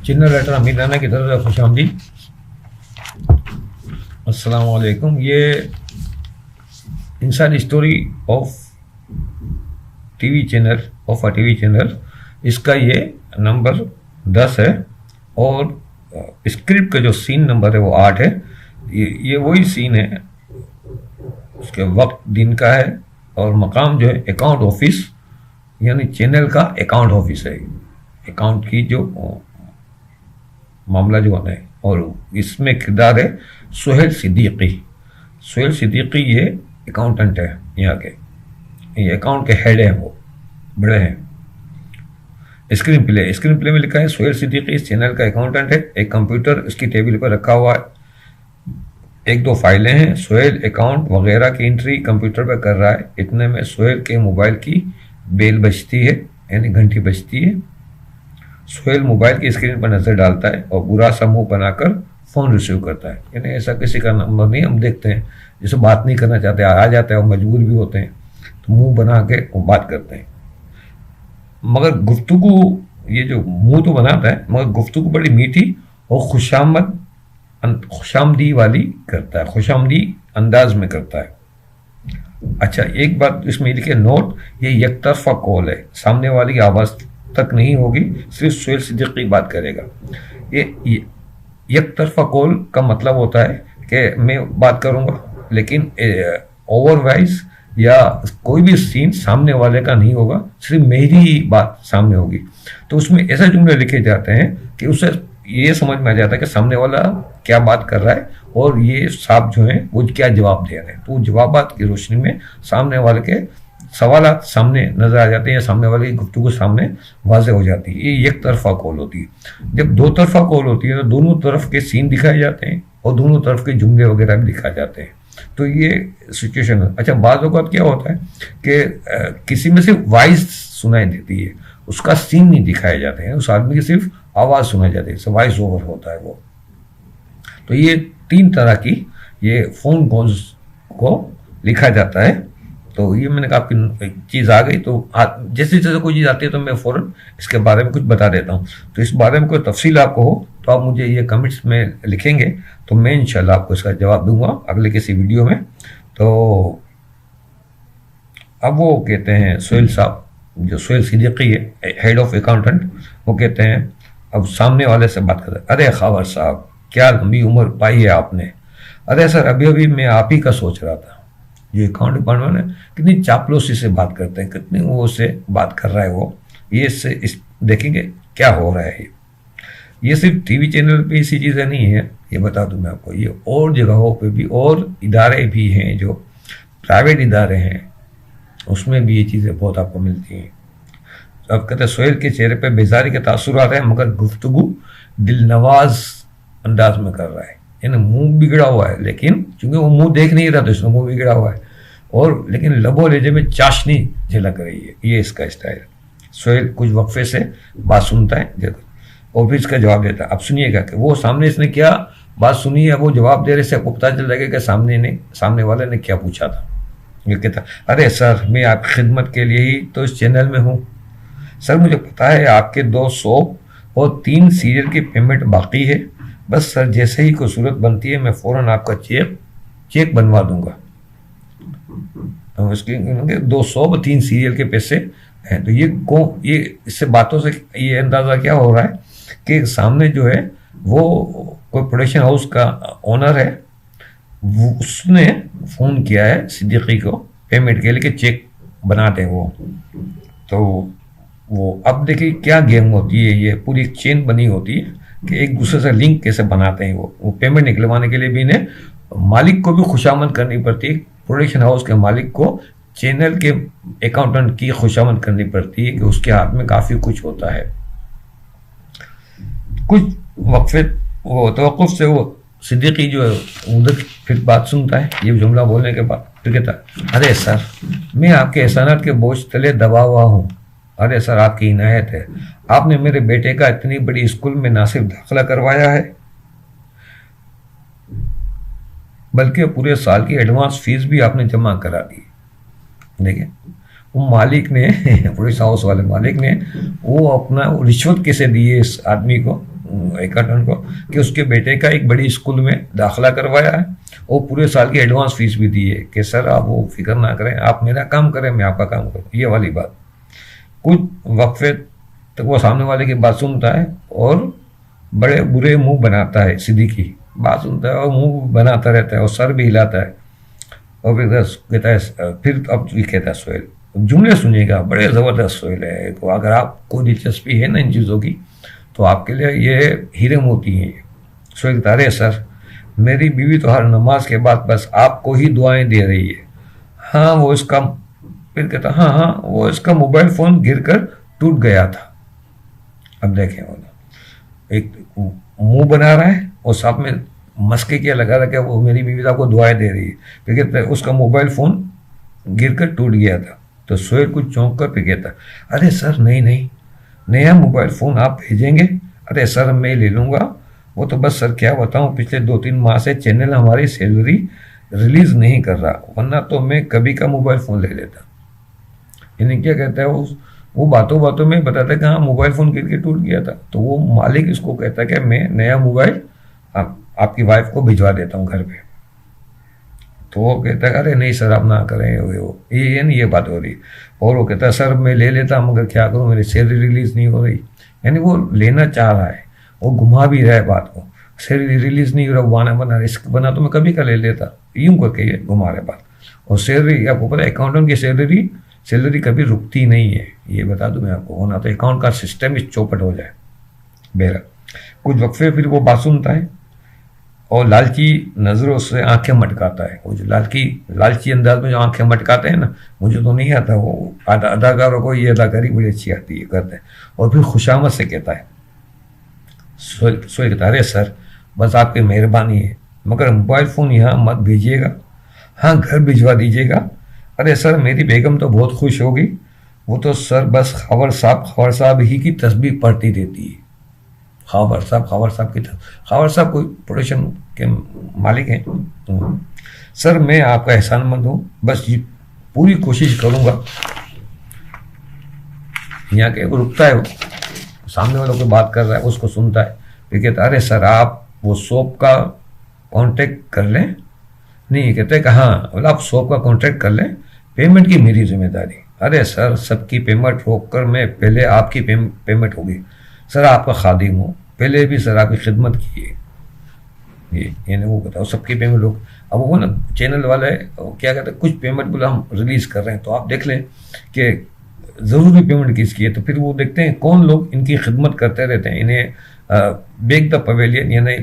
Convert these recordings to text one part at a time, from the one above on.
चिन्ह लेटर अमीर राना की तरफ से खुशामदीद। अस्सलाम वालेकुम। ये inside story of TV channel of a TV channel, इसका ये नंबर 10 है और स्क्रिप्ट का जो सीन नंबर है वो 8 है। ये वही सीन है, उसके वक्त दिन का है और मकाम जो है अकाउंट ऑफिस, यानी चैनल का अकाउंट ऑफिस है। अकाउंट की जो मामला जो है, और इसमें किरदार है सुहेल सिद्दीकी। सुहेल सिद्दीकी ये अकाउंटेंट है, यहाँ के ये अकाउंट के हेड हैं, वो बड़े हैं। स्क्रीन प्ले में लिखा है सुहेल सिद्दीकी इस चैनल का अकाउंटेंट है। एक कंप्यूटर इसकी टेबल पर रखा हुआ है, एक दो फाइलें हैं। सुहेल अकाउंट वगैरह की एंट्री कंप्यूटर पर कर रहा है। इतने में सुहेल के मोबाइल की बेल बजती है, यानी घंटी बजती है। सुहेल मोबाइल की स्क्रीन पर नजर डालता है और बुरा सा मुंह बनाकर फोन रिसीव करता है। यानी ऐसा किसी का नंबर नहीं, हम देखते हैं जिसे बात नहीं करना चाहते आ जाता है और मजबूर भी होते हैं तो मुंह बना के वो बात करते हैं। मगर गुफ्तगू, ये जो मुंह तो बनाता है मगर गुफ्तगू बड़ी मीठी और खुशामदी वाली करता है, खुशामदी अंदाज में करता है। अच्छा, एक बात इसमें लिखे नोट, ये एक तरफा कॉल है, सामने वाली की आवाज़ तक नहीं होगी, सिर्फ सुहेल सिद्दीकी बात करेगा। ये एक तरफा कॉल का मतलब होता है कि मैं बात करूंगा लेकिन ओवर वॉइस या कोई भी सीन सामने वाले का नहीं होगा, सिर्फ मेरी ही बात सामने होगी। तो उसमें ऐसे जुमले लिखे जाते हैं कि उससे ये समझ में आ जाता है कि सामने वाला क्या बात कर रहा है और ये साहब जो हैं वो क्या जवाब दे रहे हैं। तो जवाबात की रोशनी में सामने वाले के सवालात सामने नजर आ जाते हैं, सामने वाले की गुफ्तगू सामने वाज़ेह हो जाती है। ये एक तरफा कॉल होती है। जब दो तरफा कॉल होती है तो दोनों तरफ के सीन दिखाए जाते हैं और दोनों तरफ के जुमले वगैरह भी दिखाए जाते हैं। तो ये सिचुएशन है। अच्छा, बाज़ औक़ात क्या होता है कि किसी में से वॉइस सुनाई देती है, उसका सीन नहीं दिखाए जाते हैं, उस आदमी की सिर्फ आवाज़ सुनाई जाती है, वॉइस ओवर होता है वो। तो ये 3 तरह की ये फ़ोन कॉल्स को लिखा जाता है। तो ये मैंने कहा आपकी चीज़ आ गई, तो जैसे जैसे कोई चीज़ आती है तो मैं फ़ौरन इसके बारे में कुछ बता देता हूँ। तो इस बारे में कोई तफसील आपको हो तो आप मुझे ये कमेंट्स में लिखेंगे, तो मैं इंशाल्लाह आपको इसका जवाब दूंगा अगले किसी वीडियो में। तो अब वो कहते हैं सुहेल साहब, जो सुहेल सिद्दीकी है हेड ऑफ अकाउंटेंट, वो कहते हैं अब सामने वाले से बात करते हैं, अरे खबर साहब क्या लंबी उम्र पाई है आपने। अरे सर अभी अभी मैं आप ही का सोच रहा था। ये अकाउंट डिपार्टमेंट है, कितनी चापलूसी से बात करते हैं, कितनी वो से बात कर रहा है वो। ये इस देखेंगे क्या हो रहा है। ये सिर्फ टीवी चैनल पे इसी चीज़ें नहीं है, ये बता दूं मैं आपको, ये और जगहों पे भी और इदारे भी हैं जो प्राइवेट इदारे हैं, उसमें भी ये चीज़ें बहुत आपको मिलती हैं। तो अब कहते हैं सुहेल के चेहरे पे बेजारी के तासुर आ रहे हैं मगर गुफ्तगू दिल नवाज अंदाज में कर रहा है। यानी मुंह बिगड़ा हुआ है, लेकिन चूंकि वो मुंह देख नहीं रहा तो इसमें मुंह बिगड़ा हुआ है, और लेकिन लबो लहजे में चाशनी झलक रही है। ये इसका स्टाइल। सुहेल कुछ वक्फे से बात सुनता है और फिर इसका जवाब देता है। अब सुनिएगा कि वो सामने इसने क्या बात सुनी है, वो जवाब दे रहे से आपको पता चल जाएगा कि सामने वाले ने क्या पूछा था। ये कहता, अरे सर मैं आपकी खिदमत के लिए ही तो इस चैनल में हूँ। सर मुझे पता है आपके 2 सोप और 3 सीरियल की पेमेंट बाकी है। बस सर जैसे ही कोई सूरत बनती है मैं फ़ौरन आपका चेक बनवा दूंगा। तो इसके 200 और 3 सीरियल के पैसे हैं। तो ये इससे बातों से ये अंदाज़ा क्या हो रहा है कि सामने जो है वो कोई प्रोडक्शन हाउस का ओनर है, उसने फ़ोन किया है सिद्दीकी को पेमेंट के लिए कि चेक बनाते हैं वो। तो वो अब देखिए क्या गेम होती है, ये पूरी एक चेन बनी होती है कि एक दूसरे से लिंक कैसे बनाते हैं। वो पेमेंट निकलवाने के लिए भी इन्हें मालिक को भी खुशामद करनी पड़ती है, प्रोडक्शन हाउस के मालिक को चैनल के अकाउंटेंट की खुशामद करनी पड़ती है कि उसके हाथ में काफ़ी कुछ होता है। कुछ वक्फे वो तवक़्क़ुफ़ से वो सिद्दीकी जो है उधर फिर बात सुनता है। ये जुमला बोलने के बाद फिर कहता है, अरे सर मैं आपके एहसानात के बोझ तले दबा हुआ हूँ। अरे सर आपकी इनायत है, आपने मेरे बेटे का इतनी बड़ी स्कूल में ना सिर्फ दाखिला करवाया है बल्कि पूरे साल की एडवांस फीस भी आपने जमा करा दी। देखिए वो मालिक ने पुलिस हाउस वाले मालिक ने वो अपना रिश्वत कैसे दी है इस आदमी को, अकाउंटेंट को कि उसके बेटे का एक बड़ी स्कूल में दाखिला करवाया है और पूरे साल की एडवांस फीस भी दी है कि सर आप वो फिक्र ना करें, आप मेरा काम करें, मैं आपका काम करूँ, ये वाली बात। कुछ वक्फे तक वो सामने वाले की बात सुनता है और बड़े बुरे मुंह बनाता है, सीधी की बात सुनता है और मुंह बनाता रहता है और सर भी हिलाता है और फिर कहता है, फिर अब ये कहता है सोहेल, जुमले सुनिएगा, बड़े ज़बरदस्त सोहेल है, तो अगर आपको दिलचस्पी है ना इन चीज़ों की तो आपके लिए ये हीरे मोती हैं। सोहेल कहता है, अरे सर मेरी बीवी तो हर नमाज के बाद बस आपको ही दुआएं दे रही है। हाँ वो इसका, फिर कहता हाँ वो इसका मोबाइल फ़ोन गिरकर टूट गया था। अब देखें वो एक मुंह बना रहा है और साथ में मस्के क्या लगा रहा है, वो मेरी बीवी आपको दुआएं दे रही है, फिर कहता है उसका मोबाइल फ़ोन गिरकर टूट गया था। तो सोहेल कुछ चौंक कर फिर कहता, अरे सर नहीं, नया मोबाइल फ़ोन आप भेजेंगे? अरे सर मैं ले लूँगा, वो तो बस सर क्या बताऊँ, पिछले 2-3 माह से चैनल हमारी सैलरी रिलीज़ नहीं कर रहा, वरना तो मैं कभी का मोबाइल फ़ोन ले लेता। यानी क्या कहता है, वो बातों बातों में बताता है कि हाँ मोबाइल फ़ोन गिर के टूट गया था। तो वो मालिक इसको कहता है कि मैं नया मोबाइल आपकी वाइफ को भिजवा देता हूँ घर पे। तो वो कहता है अरे नहीं सर आप ना करें, वो ये नहीं, ये बात हो रही। और वो कहता है सर मैं ले लेता मगर क्या करूँ, मेरी सैलरी रिलीज़ नहीं हो रही। यानी वो लेना चाह रहा है, वो घुमा भी रहा है बात को, सैलरी रिलीज़ नहीं हो रहा, बना रिस्क बना तो मैं कभी का ले लेता, यूँ करके ये घुमा रहे बात। और सैलरी आपको पता है अकाउंटेंट की सैलरी कभी रुकती नहीं है, ये बता दूं मैं आपको, होना तो अकाउंट का सिस्टम इस चौपट हो जाए। बेरा कुछ वक्फे फिर वो बात सुनता है और लालची नज़रों से आंखें मटकाता है। वो जो लालची अंदाज में जो आंखें मटकाते हैं ना, मुझे तो नहीं आता, वो अदाकारों को ये अदाकारी बड़ी अच्छी आती है, करते हैं। और फिर खुशामद से कहता है, सोहेल कहता है अरे सर बस आपकी मेहरबानी है, मगर मोबाइल फ़ोन यहाँ मत भेजिएगा, हाँ घर भिजवा दीजिएगा। अरे सर मेरी बेगम तो बहुत खुश होगी, वो तो सर बस खबर साहब ही की तस्बीह पढ़ती रहती है। खबर साहब की खबर साहब कोई प्रोडक्शन के मालिक हैं। सर मैं आपका एहसानमंद हूँ, बस पूरी कोशिश करूँगा। यहाँ के वो रुकता है, सामने वालों को बात कर रहा है, उसको सुनता है, फिर कहता अरे सर आप वो शॉप का कॉन्टेक्ट कर लें। नहीं कहते कि हाँ बोला आप शॉप का कॉन्ट्रैक्ट कर लें, पेमेंट की मेरी जिम्मेदारी। अरे सर सबकी पेमेंट रोक कर मैं पहले आपकी पेमेंट होगी, सर आपका खादिम हूँ, पहले भी सर आपकी खिदमत की है। यानी वो बताओ सबकी पेमेंट रोक। अब वो ना चैनल वाले क्या कहते हैं, कुछ पेमेंट बोला हम रिलीज़ कर रहे हैं तो आप देख लें कि ज़रूरी पेमेंट किसकी है। तो फिर वो देखते हैं कौन लोग इनकी खिदमत करते रहते हैं, इन्हें बेग द पवेलियन यानी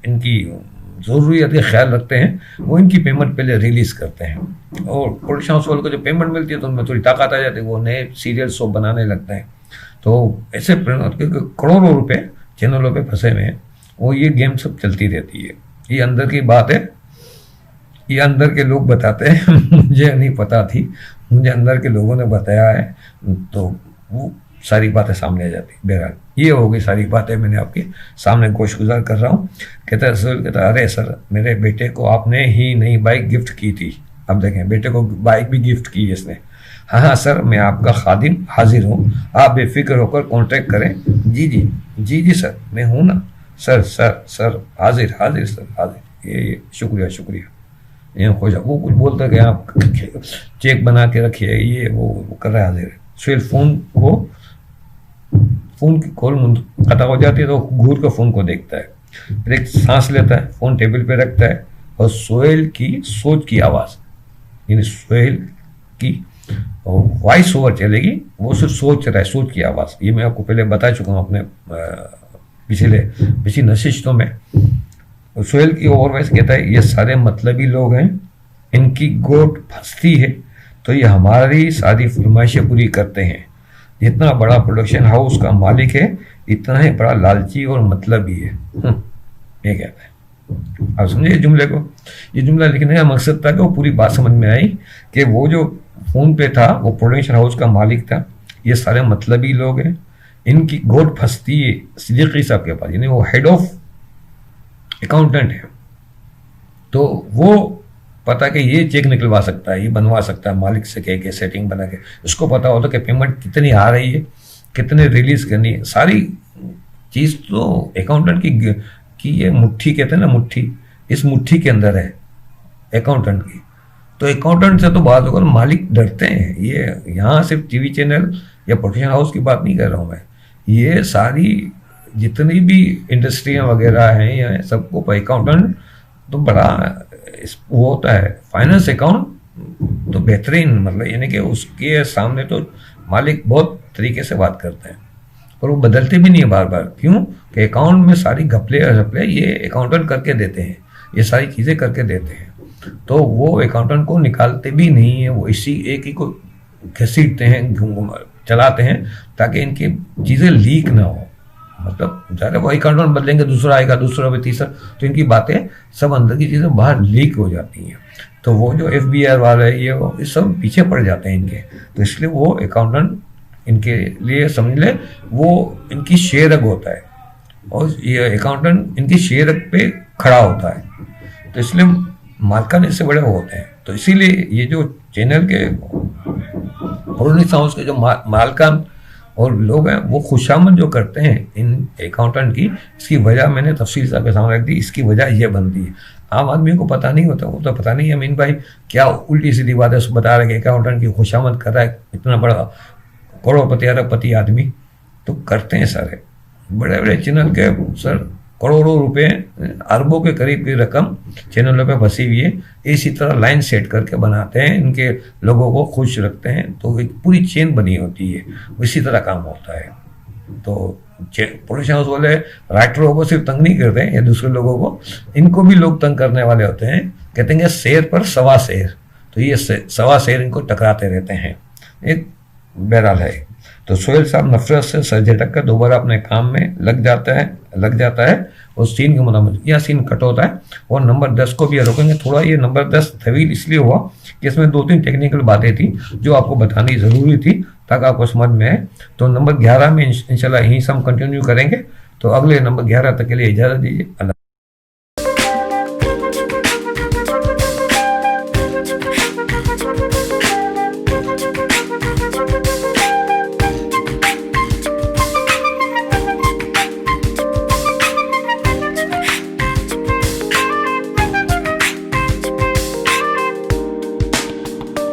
इनकी ज़रूरियात का ख्याल रखते हैं, वो इनकी पेमेंट पहले रिलीज़ करते हैं। और प्रोडक्शन हाउस वालों को जो पेमेंट मिलती है तो उनमें थोड़ी ताकत आ जाती है, वो नए सीरियल शो बनाने लगते हैं। तो ऐसे करोड़ों रुपए चैनलों पे फंसे हुए हैं, वो ये गेम सब चलती रहती है। ये अंदर की बात है, ये अंदर के लोग बताते हैं मुझे नहीं पता थी, मुझे अंदर के लोगों ने बताया है, तो वो सारी बातें सामने आ जाती। बहरहाल ये हो गई सारी बातें, मैंने आपके सामने गोशगुजार कर रहा हूँ। कहता अरे सर मेरे बेटे को आपने ही नई बाइक गिफ्ट की थी। अब देखें बेटे को बाइक भी गिफ्ट की है इसने। हाँ सर मैं आपका खादिम हाजिर हूँ, आप बेफिक्र होकर कॉन्टैक्ट करें। जी सर मैं हूँ ना, सर हाजिर सर हाजिर। ये शुक्रिया ये खोजा। वो कुछ बोलता कि आप चेक बना के रखिए, ये वो कर रहा है हाजिर। सोहेल फ़ोन की कॉल खत्म हो जाती है तो घूर कर फ़ोन को देखता है, फिर एक सांस लेता है, फ़ोन टेबल पे रखता है और सोहेल की सोच की आवाज़, यानी सोहेल की वॉइस ओवर चलेगी, वो सिर्फ सोच रहा है, सोच की आवाज़। ये मैं आपको पहले बता चुका हूँ अपने पिछली नशिस्तों में। सोहेल की ओवर वॉइस कहता है ये सारे मतलबी लोग हैं, इनकी गोट फंसती है तो ये हमारी सारी फरमाइशें पूरी करते हैं। जितना बड़ा प्रोडक्शन हाउस का मालिक है इतना ही बड़ा लालची और मतलबी है। ये कहता है। आप समझे जुमले को? ये जुमला लिखने का मकसद था कि वो पूरी बात समझ में आई कि वो जो फोन पे था वो प्रोडक्शन हाउस का मालिक था, ये सारे मतलबी लोग हैं, इनकी गोट फंसती है सिद्दीकी साहब के पास, यानी वो हेड ऑफ अकाउंटेंट है। तो वो पता कि ये चेक निकलवा सकता है, ये बनवा सकता है मालिक से कह के सेटिंग बना के। उसको पता होता कि पेमेंट कितनी आ रही है, कितने रिलीज करनी है, सारी चीज़ तो अकाउंटेंट की ये मुट्ठी कहते हैं ना, मुट्ठी, इस मुट्ठी के अंदर है अकाउंटेंट की। तो अकाउंटेंट से तो बात होकर मालिक डरते हैं। ये यहाँ सिर्फ टीवी चैनल या प्रोडक्शन हाउस की बात नहीं कर रहा हूँ मैं, ये सारी जितनी भी इंडस्ट्रियाँ वगैरह हैं या सबको अकाउंटेंट तो बड़ा वो होता है। फाइनेंस अकाउंट तो बेहतरीन, मतलब यानी कि उसके सामने तो मालिक बहुत तरीके से बात करते हैं और वो बदलते भी नहीं है बार बार। क्यों कि अकाउंट में सारी घपले झपले ये अकाउंटेंट करके देते हैं, ये सारी चीज़ें करके देते हैं। तो वो अकाउंटेंट को निकालते भी नहीं है, वो इसी एक ही को घसीटते हैं, चलाते हैं ताकि इनकी चीज़ें लीक ना हो। मतलब ज़्यादा वो अकाउंटेंट बदलेंगे, दूसरा आएगा, दूसरा भी तीसरा, तो इनकी बातें सब अंदर की चीज़ें बाहर लीक हो जाती हैं। तो वो जो FBI वाले ये सब पीछे पड़ जाते हैं इनके। तो इसलिए वो अकाउंटेंट इनके लिए समझ ले वो इनकी शेयरक होता है और ये अकाउंटेंट इनकी शेयरक पे खड़ा होता है। तो इसलिए मालकान इससे बड़े होते हैं। तो इसीलिए ये जो चैनल के प्रोडक्शन हाउस के जो मालकान और लोग हैं वो खुशामद जो करते हैं इन अकाउंटेंट की, इसकी वजह मैंने तफसील से आपके सामने रख दी। इसकी वजह ये बनती है, आम आदमी को पता नहीं होता, वो तो पता नहीं अमीन भाई क्या उल्टी सीधी बात है बता रहे कि अकाउंटेंट की खुशामद कर रहा है इतना बड़ा करोड़पति अरबपति आदमी। तो करते हैं सारे बड़े बड़े चैनल के सर, करोड़ों रुपए, अरबों के करीब की रकम चैनलों पे फंसी हुई है। इसी तरह लाइन सेट करके बनाते हैं, इनके लोगों को खुश रखते हैं, तो एक पूरी चेन बनी होती है, इसी तरह काम होता है। तो प्रोडक्शन हाउस वाले राइटरों को सिर्फ तंग नहीं करते हैं या दूसरे लोगों को, इनको भी लोग तंग करने वाले होते हैं। कहते हैं शेर पर सवा शेर, तो ये सवा शेर इनको टकराते रहते हैं। एक बहरहाल है। तो सोहेल साहब नफरत से सर झटक कर दोबारा अपने काम में लग जाता है और सीन के मुताबिक यह सीन कट होता है। और नंबर 10 को भी रोकेंगे। थोड़ा ये नंबर 10 तवील इसलिए हुआ कि इसमें 2-3 टेक्निकल बातें थी जो आपको बतानी ज़रूरी थी ताकि आपको समझ में आए। तो नंबर 11 में इंशाल्लाह यहीं से हम कंटिन्यू करेंगे। तो अगले नंबर 11 तक के लिए इजाज़त दीजिए। अल्लाह।